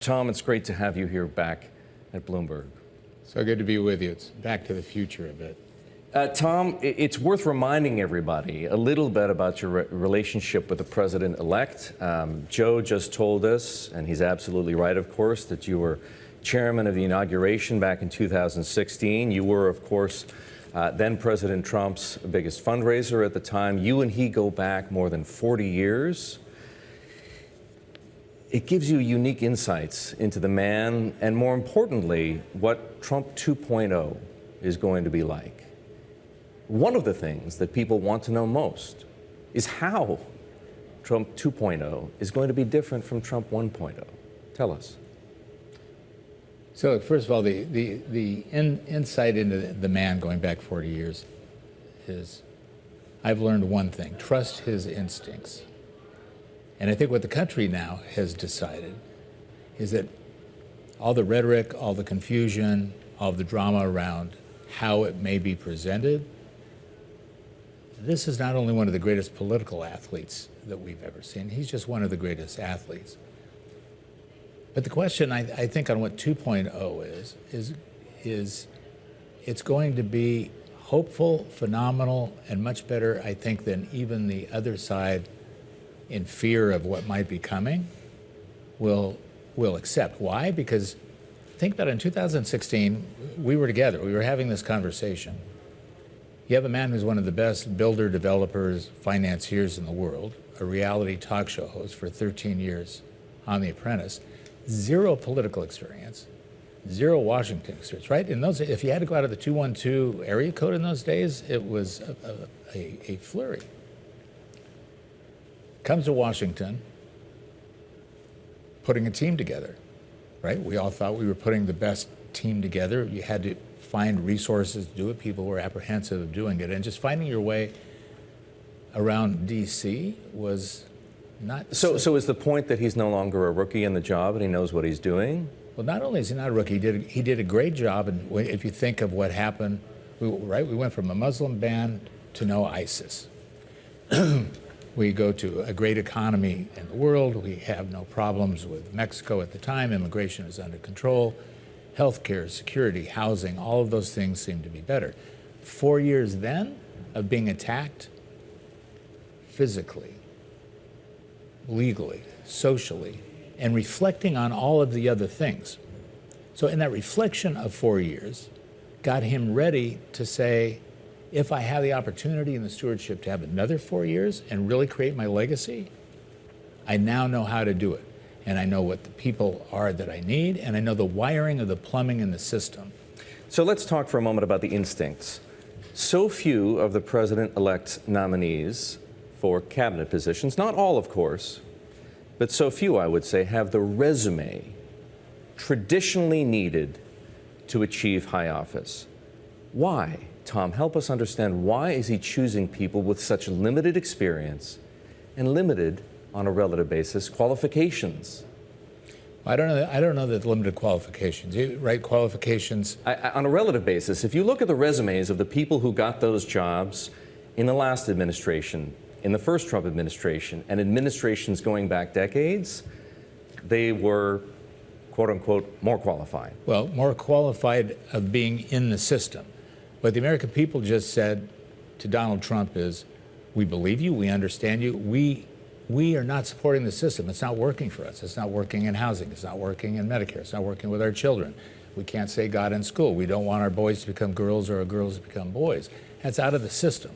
Tom, it's great to have you here back at Bloomberg. So good to be with you. It's back to the future a bit. Tom, it's worth reminding everybody a little bit about your relationship with the president-elect. Joe just told us, and he's absolutely right, of course, that you were chairman of the inauguration back in 2016. You were, of course, then President Trump's biggest fundraiser at the time. You and he go back more than 40 years. It gives you unique insights into the man and, more importantly, what Trump 2.0 is going to be like. One of the things that people want to know most is how Trump 2.0 is going to be different from Trump 1.0. Tell us. So, first of all, the insight into the man going back 40 years is, I've learned one thing: trust his instincts. And I think what the country now has decided is that all the rhetoric, all the confusion, all the drama around how it may be presented, this is not only one of the greatest political athletes that we've ever seen, he's just one of the greatest athletes. But the question, I think, on what 2.0 is it's going to be hopeful, phenomenal, and much better, I think, than even the other side, in fear of what might be coming, will accept. Why? Because think about it, in 2016, we were together, we were having this conversation. You have a man who's one of the best builder, developers, financiers in the world, a reality talk show host for 13 years on The Apprentice, zero political experience, zero Washington experience, right? In those, if you had to go out of the 212 area code in those days, it was a flurry. Comes to Washington, putting a team together, right? We all thought we were putting the best team together. You had to find resources to do it. People were apprehensive of doing it. And just finding your way around D.C. was not... So is the point that he's no longer a rookie in the job and he knows what he's doing? Well, not only is he not a rookie, he did a great job. And if you think of what happened, we went from a Muslim ban to no ISIS. We go to a great economy in the world. We have no problems with Mexico at the time. Immigration is under control. Healthcare, security, housing, all of those things seem to be better. 4 years then of being attacked physically, legally, socially, and reflecting on all of the other things. So in that reflection of 4 years, got him ready to say, if I have the opportunity and the stewardship to have another 4 years and really create my legacy, I now know how to do it. And I know what the people are that I need, and I know the wiring of the plumbing in the system. So let's talk for a moment about the instincts. So few of the president-elect's nominees for cabinet positions, not all, of course, but so few, I would say, have the resume traditionally needed to achieve high office. Why? Tom, help us understand, why is he choosing people with such limited experience and limited, on a relative basis, qualifications? I don't know that limited qualifications, right? Qualifications. On a relative basis, if you look at the resumes of the people who got those jobs in the last administration, in the first Trump administration, and administrations going back decades, they were, quote unquote, more qualified. Well, more qualified of being in the system. What the American people just said to Donald Trump is, we believe you, we understand you, we are not supporting the system. It's not working for us. It's not working in housing. It's not working in Medicare. It's not working with our children. We can't say God in school. We don't want our boys to become girls or our girls to become boys. That's out of the system.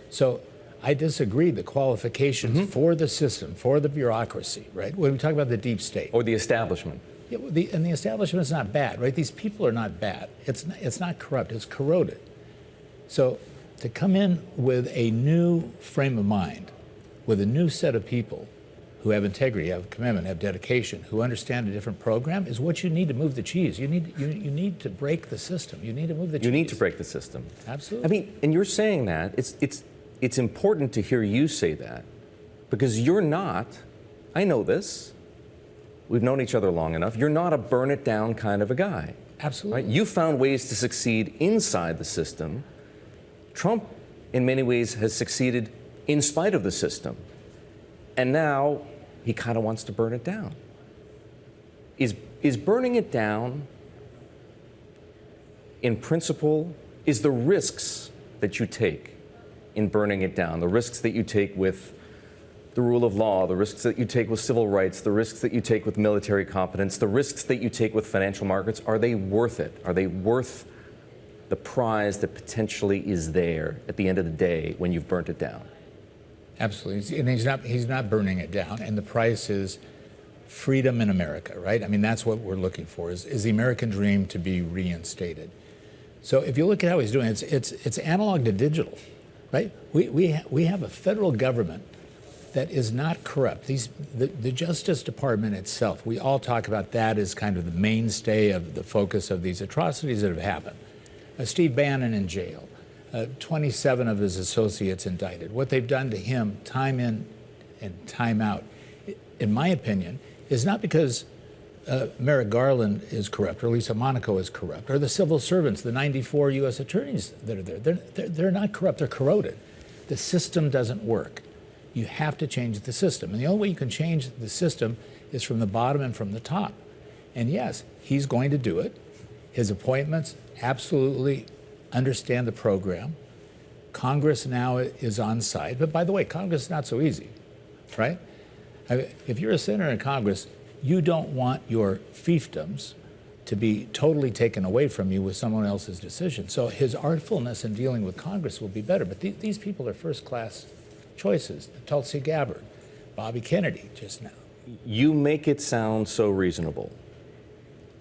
So I disagree. The qualifications for the system, for the bureaucracy, right? When we talk about the deep state. Or the establishment. Yeah, and the establishment is not bad, right? These people are not bad. It's not corrupt. It's corroded. So to come in with a new frame of mind, with a new set of people who have integrity, have commitment, have dedication, who understand a different program, is what you need to move the cheese. You need to break the system. You need to move the cheese. You need to break the system. Absolutely. I mean, and you're saying that. It's important to hear you say that, because you're not, I know this, we've known each other long enough, you're not a burn it down kind of a guy. Absolutely. Right? You found ways to succeed inside the system. Trump, in many ways, has succeeded in spite of the system. And now he kind of wants to burn it down. Is burning it down, in principle, is the risks that you take in burning it down, the risks that you take with the rule of law, the risks that you take with civil rights, the risks that you take with military competence, the risks that you take with financial markets, are they worth it? Are they worth the prize that potentially is there at the end of the day when you've burnt it down? Absolutely. And he's not burning it down. And the price is freedom in America, right? I mean, that's what we're looking for, is the American dream to be reinstated. So if you look at how he's doing it, it's analog to digital, right? We have a federal government that is not corrupt. The Justice Department itself, we all talk about that as kind of the mainstay of the focus of these atrocities that have happened. Steve Bannon in jail, 27 of his associates indicted. What they've done to him, time in and time out, in my opinion, is not because Merrick Garland is corrupt, or Lisa Monaco is corrupt, or the civil servants, the 94 U.S. attorneys that are there. They're not corrupt, they're corroded. The system doesn't work. You have to change the system. And the only way you can change the system is from the bottom and from the top. And yes, he's going to do it. His appointments absolutely understand the program. Congress now is on side. But by the way, Congress is not so easy, right? If you're a senator in Congress, you don't want your fiefdoms to be totally taken away from you with someone else's decision. So his artfulness in dealing with Congress will be better. But these people are first-class choices. Tulsi Gabbard, Bobby Kennedy just now. You make it sound so reasonable.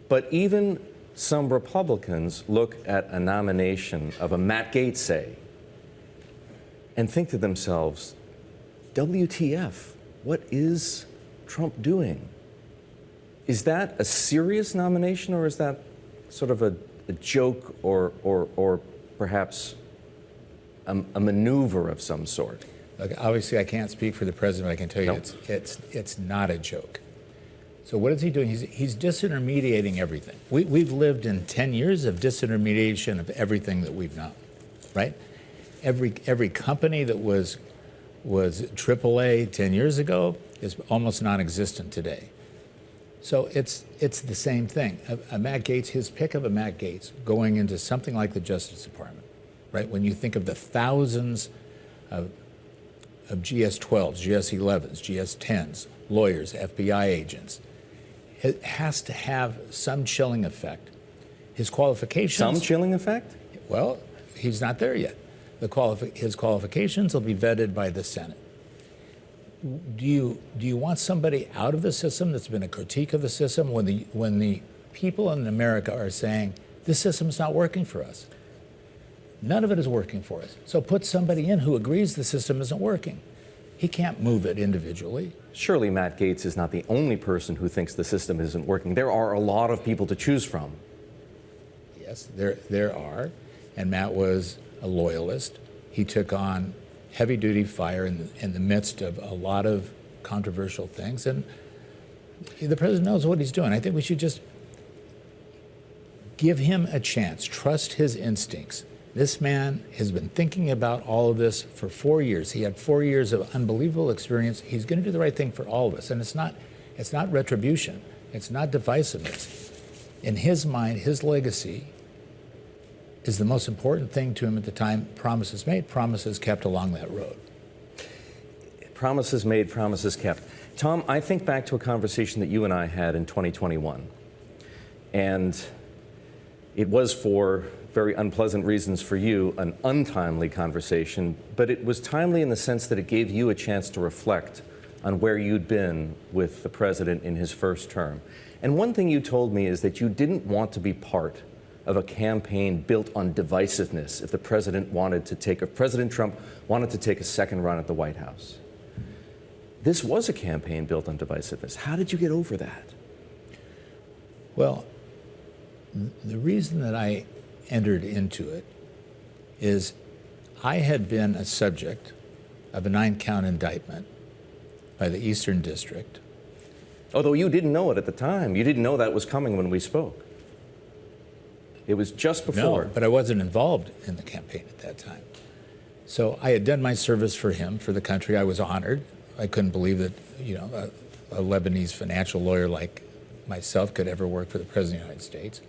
But even some Republicans look at a nomination of a Matt Gaetz, say, and think to themselves, WTF, what is Trump doing? Is that a serious nomination, or is that sort of a joke or perhaps a maneuver of some sort? Look, obviously, I can't speak for the president, but I can tell you it's not a joke. So what is he doing? He's disintermediating everything. We've lived in 10 years of disintermediation of everything that we've known, right? Every company that was AAA 10 years ago is almost non-existent today. So it's the same thing. A Matt Gaetz, his pick of a Matt Gaetz going into something like the Justice Department, right? When you think of the thousands of GS-12s, GS-11s, GS-10s, lawyers, FBI agents, it has to have some chilling effect. His qualifications... Some chilling effect? Well, he's not there yet. His qualifications will be vetted by the Senate. Do you want somebody out of the system that's been a critique of the system when the people in America are saying, this system's not working for us? None of it is working for us. So put somebody in who agrees the system isn't working. He can't move it individually. Surely Matt Gaetz is not the only person who thinks the system isn't working. There are a lot of people to choose from. Yes, there are. And Matt was a loyalist. He took on heavy-duty fire in the midst of a lot of controversial things. And the president knows what he's doing. I think we should just give him a chance, trust his instincts. This man has been thinking about all of this for 4 years. He had 4 years of unbelievable experience. He's going to do the right thing for all of us. And it's not retribution. It's not divisiveness. In his mind, his legacy is the most important thing to him at the time. Promises made, promises kept along that road. Promises made, promises kept. Tom, I think back to a conversation that you and I had in 2021. And it was, for very unpleasant reasons for you, an untimely conversation, but it was timely in the sense that it gave you a chance to reflect on where you'd been with the president in his first term. And one thing you told me is that you didn't want to be part of a campaign built on divisiveness if President Trump wanted to take a second run at the White House. This was a campaign built on divisiveness. How did you get over that? Well, the reason that I entered into it is I had been a subject of a 9-count indictment by the Eastern District. Although you didn't know it at the time. You didn't know that was coming when we spoke. It was just before. No, but I wasn't involved in the campaign at that time. So I had done my service for him, for the country. I was honored. I couldn't believe that, a Lebanese financial lawyer like myself could ever work for the President of the United States.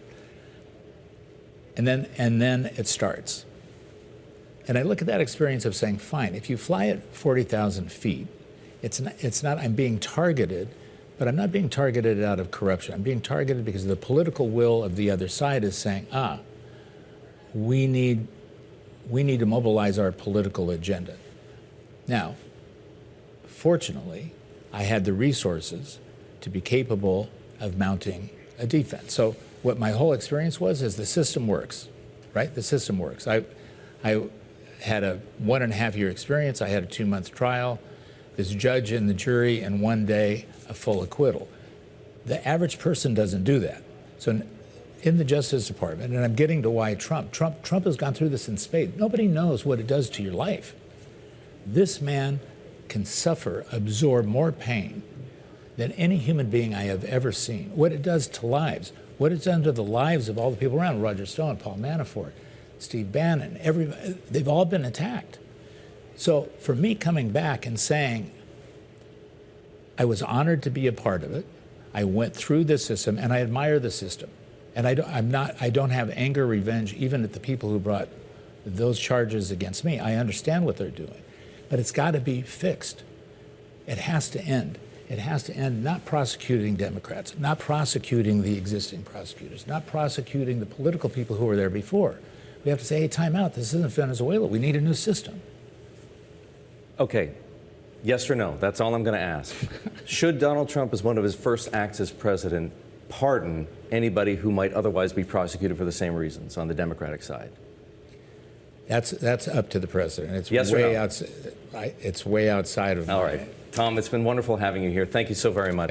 And then it starts. And I look at that experience of saying, fine, if you fly at 40,000 feet, it's not I'm being targeted, but I'm not being targeted out of corruption. I'm being targeted because the political will of the other side is saying, we need to mobilize our political agenda. Now, fortunately, I had the resources to be capable of mounting a defense. So what my whole experience was is the system works, right? The system works. I had a 1.5-year experience. I had a 2-month trial. This judge and the jury in 1 day, a full acquittal. The average person doesn't do that. So in the Justice Department, and I'm getting to why Trump has gone through this in spades. Nobody knows what it does to your life. This man can suffer, absorb more pain than any human being I have ever seen. What it does to lives, what it's done to the lives of all the people around, Roger Stone, Paul Manafort, Steve Bannon, everybody, they've all been attacked. So for me coming back and saying, I was honored to be a part of it, I went through the system, and I admire the system. And I don't have anger, revenge, even at the people who brought those charges against me. I understand what they're doing. But it's got to be fixed. It has to end. It has to end not prosecuting Democrats, not prosecuting the existing prosecutors, not prosecuting the political people who were there before. We have to say, hey, time out. This isn't Venezuela. We need a new system. Okay. Yes or no? That's all I'm going to ask. Should Donald Trump, as one of his first acts as president, pardon anybody who might otherwise be prosecuted for the same reasons on the Democratic side? That's up to the president. It's yes way or no? It's way outside of all right. Tom, it's been wonderful having you here. Thank you so very much.